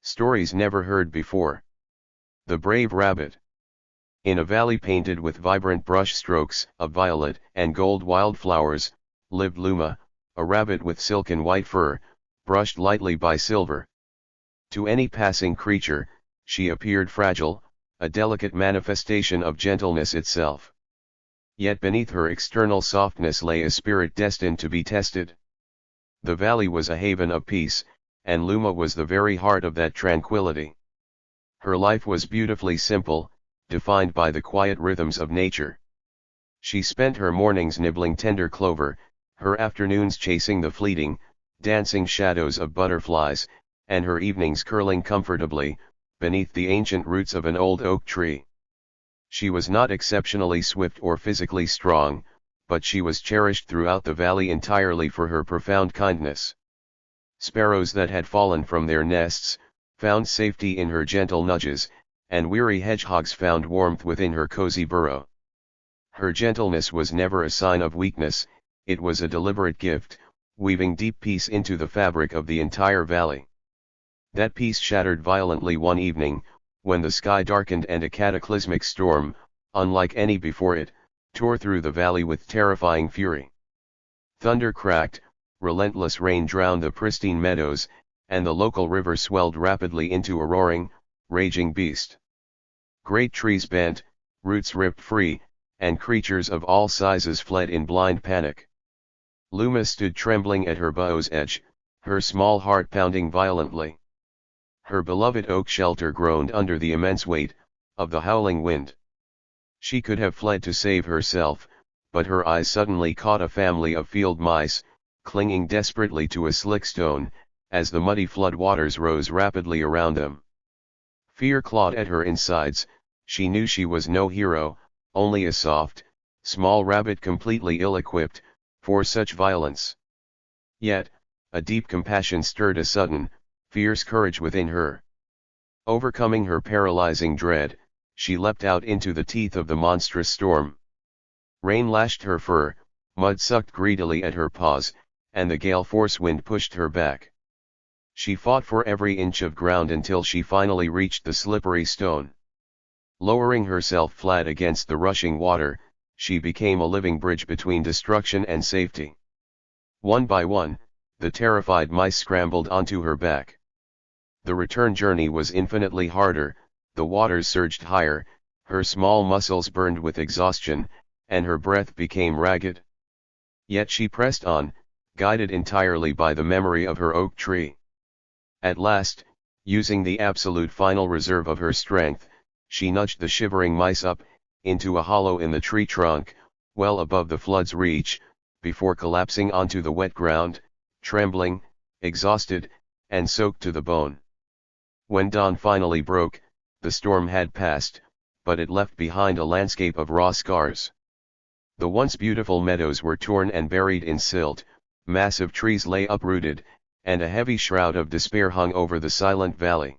Stories never heard before. The Brave Rabbit. In a valley painted with vibrant brush strokes of violet and gold wildflowers, lived Luma, a rabbit with silken white fur, brushed lightly by silver. To any passing creature, she appeared fragile, a delicate manifestation of gentleness itself. Yet beneath her external softness lay a spirit destined to be tested. The valley was a haven of peace, and Luma was the very heart of that tranquility. Her life was beautifully simple, defined by the quiet rhythms of nature. She spent her mornings nibbling tender clover, her afternoons chasing the fleeting, dancing shadows of butterflies, and her evenings curling comfortably, beneath the ancient roots of an old oak tree. She was not exceptionally swift or physically strong, but she was cherished throughout the valley entirely for her profound kindness. Sparrows that had fallen from their nests found safety in her gentle nudges, and weary hedgehogs found warmth within her cozy burrow. Her gentleness was never a sign of weakness, it was a deliberate gift, weaving deep peace into the fabric of the entire valley. That peace shattered violently one evening, when the sky darkened and a cataclysmic storm, unlike any before it, tore through the valley with terrifying fury. Thunder cracked, relentless rain drowned the pristine meadows, and the local river swelled rapidly into a roaring, raging beast. Great trees bent, roots ripped free, and creatures of all sizes fled in blind panic. Luma stood trembling at her burrow's edge, her small heart pounding violently. Her beloved oak shelter groaned under the immense weight of the howling wind. She could have fled to save herself, but her eyes suddenly caught a family of field mice, clinging desperately to a slick stone, as the muddy flood waters rose rapidly around them. Fear clawed at her insides. She knew she was no hero, only a soft, small rabbit completely ill-equipped for such violence. Yet, a deep compassion stirred a sudden, fierce courage within her. Overcoming her paralyzing dread, she leapt out into the teeth of the monstrous storm. Rain lashed her fur, mud sucked greedily at her paws, and the gale-force wind pushed her back. She fought for every inch of ground until she finally reached the slippery stone. Lowering herself flat against the rushing water, she became a living bridge between destruction and safety. One by one, the terrified mice scrambled onto her back. The return journey was infinitely harder, the waters surged higher, her small muscles burned with exhaustion, and her breath became ragged. Yet she pressed on, guided entirely by the memory of her oak tree. At last, using the absolute final reserve of her strength, she nudged the shivering mice up, into a hollow in the tree trunk, well above the flood's reach, before collapsing onto the wet ground, trembling, exhausted, and soaked to the bone. When dawn finally broke, the storm had passed, but it left behind a landscape of raw scars. The once beautiful meadows were torn and buried in silt, massive trees lay uprooted, and a heavy shroud of despair hung over the silent valley.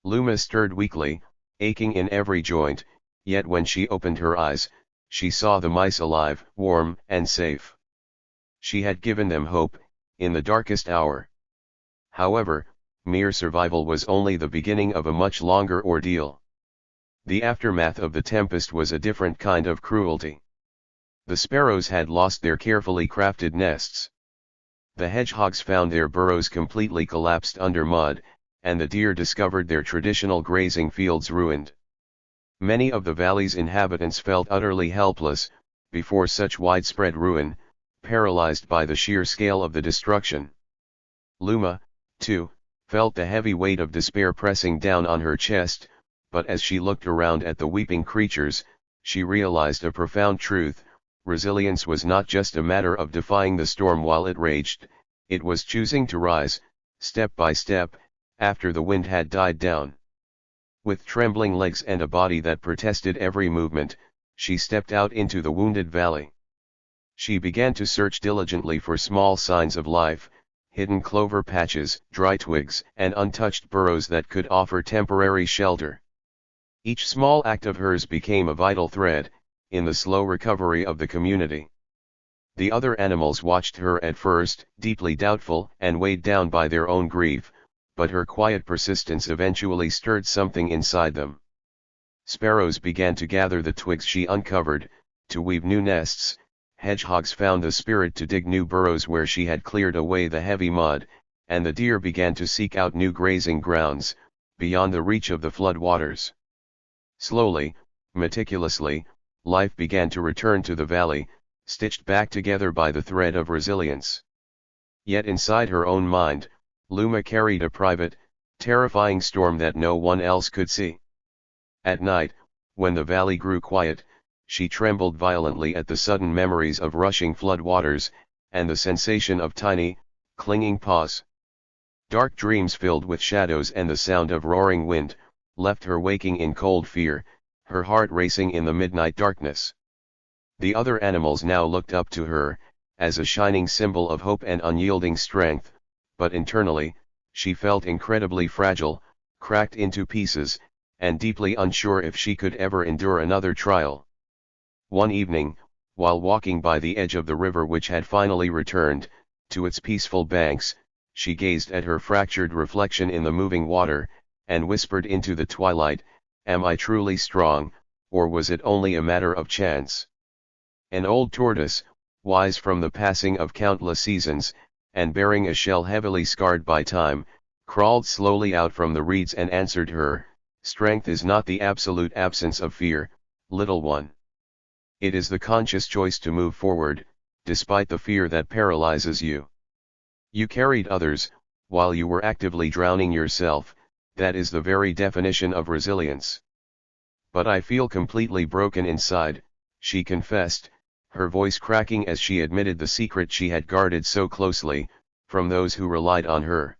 Luma stirred weakly, aching in every joint, yet when she opened her eyes, she saw the mice alive, warm, and safe. She had given them hope, in the darkest hour. However, mere survival was only the beginning of a much longer ordeal. The aftermath of the tempest was a different kind of cruelty. The sparrows had lost their carefully crafted nests. The hedgehogs found their burrows completely collapsed under mud, and the deer discovered their traditional grazing fields ruined. Many of the valley's inhabitants felt utterly helpless before such widespread ruin, paralyzed by the sheer scale of the destruction. Luma, too, felt the heavy weight of despair pressing down on her chest, but as she looked around at the weeping creatures, she realized a profound truth: resilience was not just a matter of defying the storm while it raged, it was choosing to rise, step by step, after the wind had died down. With trembling legs and a body that protested every movement, she stepped out into the wounded valley. She began to search diligently for small signs of life, hidden clover patches, dry twigs, and untouched burrows that could offer temporary shelter. Each small act of hers became a vital thread in the slow recovery of the community. The other animals watched her at first, deeply doubtful and weighed down by their own grief, but her quiet persistence eventually stirred something inside them. Sparrows began to gather the twigs she uncovered, to weave new nests. Hedgehogs found the spirit to dig new burrows where she had cleared away the heavy mud, and the deer began to seek out new grazing grounds, beyond the reach of the flood waters. Slowly, meticulously, life began to return to the valley, stitched back together by the thread of resilience. Yet inside her own mind, Luma carried a private, terrifying storm that no one else could see. At night, when the valley grew quiet, she trembled violently at the sudden memories of rushing flood waters, and the sensation of tiny, clinging paws. Dark dreams filled with shadows and the sound of roaring wind, left her waking in cold fear, her heart racing in the midnight darkness. The other animals now looked up to her, as a shining symbol of hope and unyielding strength, but internally, she felt incredibly fragile, cracked into pieces, and deeply unsure if she could ever endure another trial. One evening, while walking by the edge of the river which had finally returned to its peaceful banks, she gazed at her fractured reflection in the moving water, and whispered into the twilight, "Am I truly strong, or was it only a matter of chance?" An old tortoise, wise from the passing of countless seasons, and bearing a shell heavily scarred by time, crawled slowly out from the reeds and answered her, "Strength is not the absolute absence of fear, little one. It is the conscious choice to move forward, despite the fear that paralyzes you. You carried others, while you were actively drowning yourself. That is the very definition of resilience." "But I feel completely broken inside," she confessed, her voice cracking as she admitted the secret she had guarded so closely, from those who relied on her.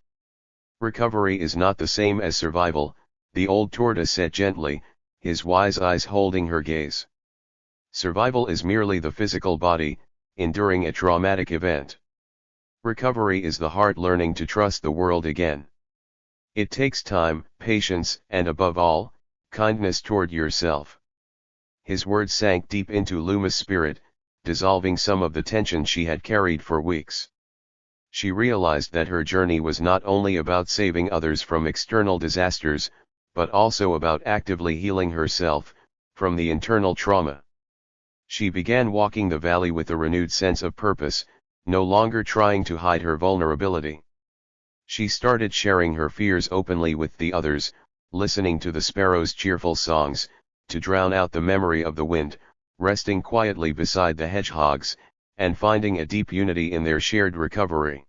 "Recovery is not the same as survival," the old tortoise said gently, his wise eyes holding her gaze. "Survival is merely the physical body, enduring a traumatic event. Recovery is the heart learning to trust the world again. It takes time, patience, and above all, kindness toward yourself." His words sank deep into Luma's spirit, dissolving some of the tension she had carried for weeks. She realized that her journey was not only about saving others from external disasters, but also about actively healing herself from the internal trauma. She began walking the valley with a renewed sense of purpose, no longer trying to hide her vulnerability. She started sharing her fears openly with the others, listening to the sparrows' cheerful songs, to drown out the memory of the wind, resting quietly beside the hedgehogs, and finding a deep unity in their shared recovery.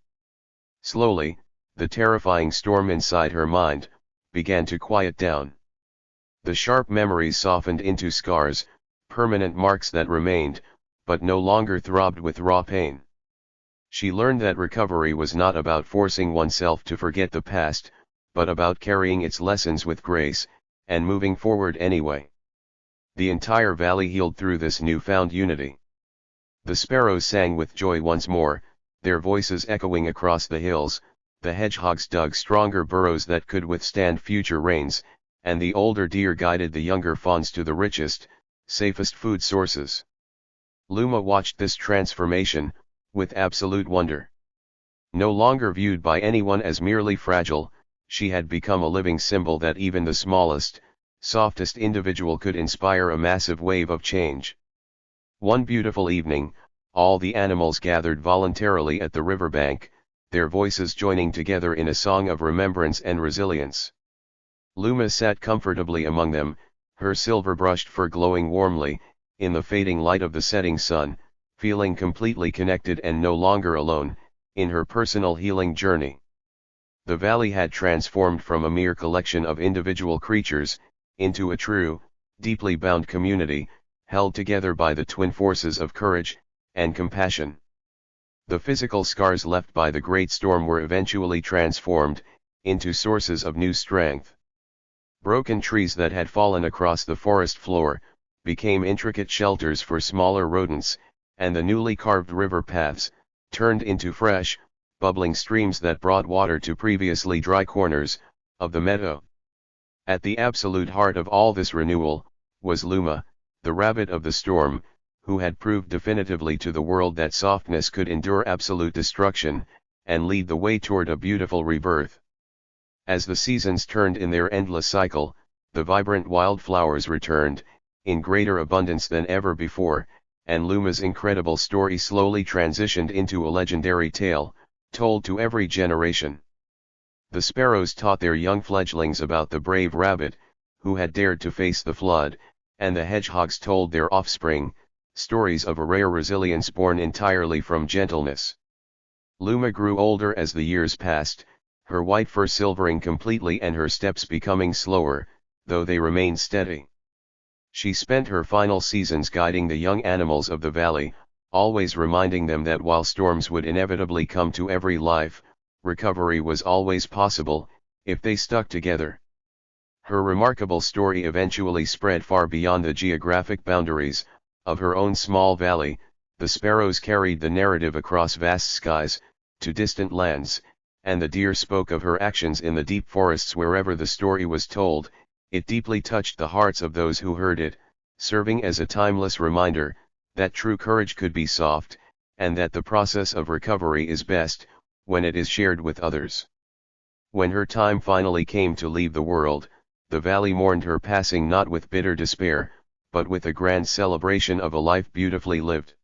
Slowly, the terrifying storm inside her mind began to quiet down. The sharp memories softened into scars, permanent marks that remained, but no longer throbbed with raw pain. She learned that recovery was not about forcing oneself to forget the past, but about carrying its lessons with grace, and moving forward anyway. The entire valley healed through this newfound unity. The sparrows sang with joy once more, their voices echoing across the hills. The hedgehogs dug stronger burrows that could withstand future rains, and the older deer guided the younger fawns to the richest, safest food sources. Luma watched this transformation with absolute wonder. No longer viewed by anyone as merely fragile, she had become a living symbol that even the smallest, softest individual could inspire a massive wave of change. One beautiful evening, all the animals gathered voluntarily at the riverbank, their voices joining together in a song of remembrance and resilience. Luma sat comfortably among them, her silver-brushed fur glowing warmly, in the fading light of the setting sun, feeling completely connected and no longer alone, in her personal healing journey. The valley had transformed from a mere collection of individual creatures, into a true, deeply bound community, held together by the twin forces of courage and compassion. The physical scars left by the great storm were eventually transformed into sources of new strength. Broken trees that had fallen across the forest floor became intricate shelters for smaller rodents, and the newly carved river paths turned into fresh, bubbling streams that brought water to previously dry corners of the meadow. At the absolute heart of all this renewal was Luma, the rabbit of the storm, who had proved definitively to the world that softness could endure absolute destruction, and lead the way toward a beautiful rebirth. As the seasons turned in their endless cycle, the vibrant wildflowers returned, in greater abundance than ever before, and Luma's incredible story slowly transitioned into a legendary tale, told to every generation. The sparrows taught their young fledglings about the brave rabbit, who had dared to face the flood, and the hedgehogs told their offspring, stories of a rare resilience born entirely from gentleness. Luma grew older as the years passed, her white fur silvering completely and her steps becoming slower, though they remained steady. She spent her final seasons guiding the young animals of the valley, always reminding them that while storms would inevitably come to every life, recovery was always possible, if they stuck together. Her remarkable story eventually spread far beyond the geographic boundaries of her own small valley. The sparrows carried the narrative across vast skies, to distant lands, and the deer spoke of her actions in the deep forests wherever the story was told. It deeply touched the hearts of those who heard it, serving as a timeless reminder that true courage could be soft, and that the process of recovery is best when it is shared with others. When her time finally came to leave the world, the valley mourned her passing not with bitter despair, but with a grand celebration of a life beautifully lived.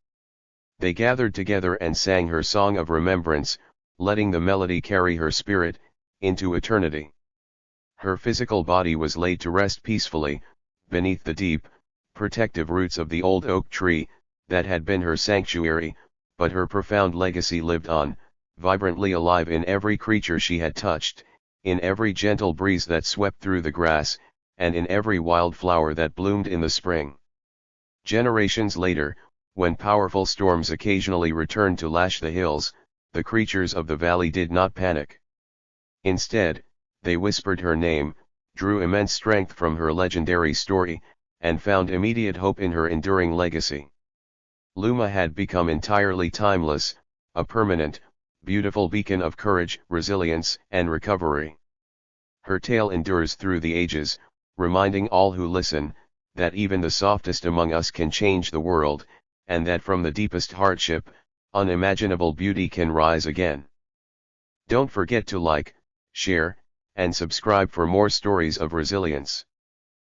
They gathered together and sang her song of remembrance, letting the melody carry her spirit into eternity. Her physical body was laid to rest peacefully, beneath the deep, protective roots of the old oak tree that had been her sanctuary, but her profound legacy lived on, vibrantly alive in every creature she had touched, in every gentle breeze that swept through the grass, and in every wild flower that bloomed in the spring. Generations later, when powerful storms occasionally returned to lash the hills, the creatures of the valley did not panic. Instead, they whispered her name, drew immense strength from her legendary story, and found immediate hope in her enduring legacy. Luma had become entirely timeless, a permanent, beautiful beacon of courage, resilience, and recovery. Her tale endures through the ages, reminding all who listen, that even the softest among us can change the world, and that from the deepest hardship, unimaginable beauty can rise again. Don't forget to like, share, and subscribe for more stories of resilience.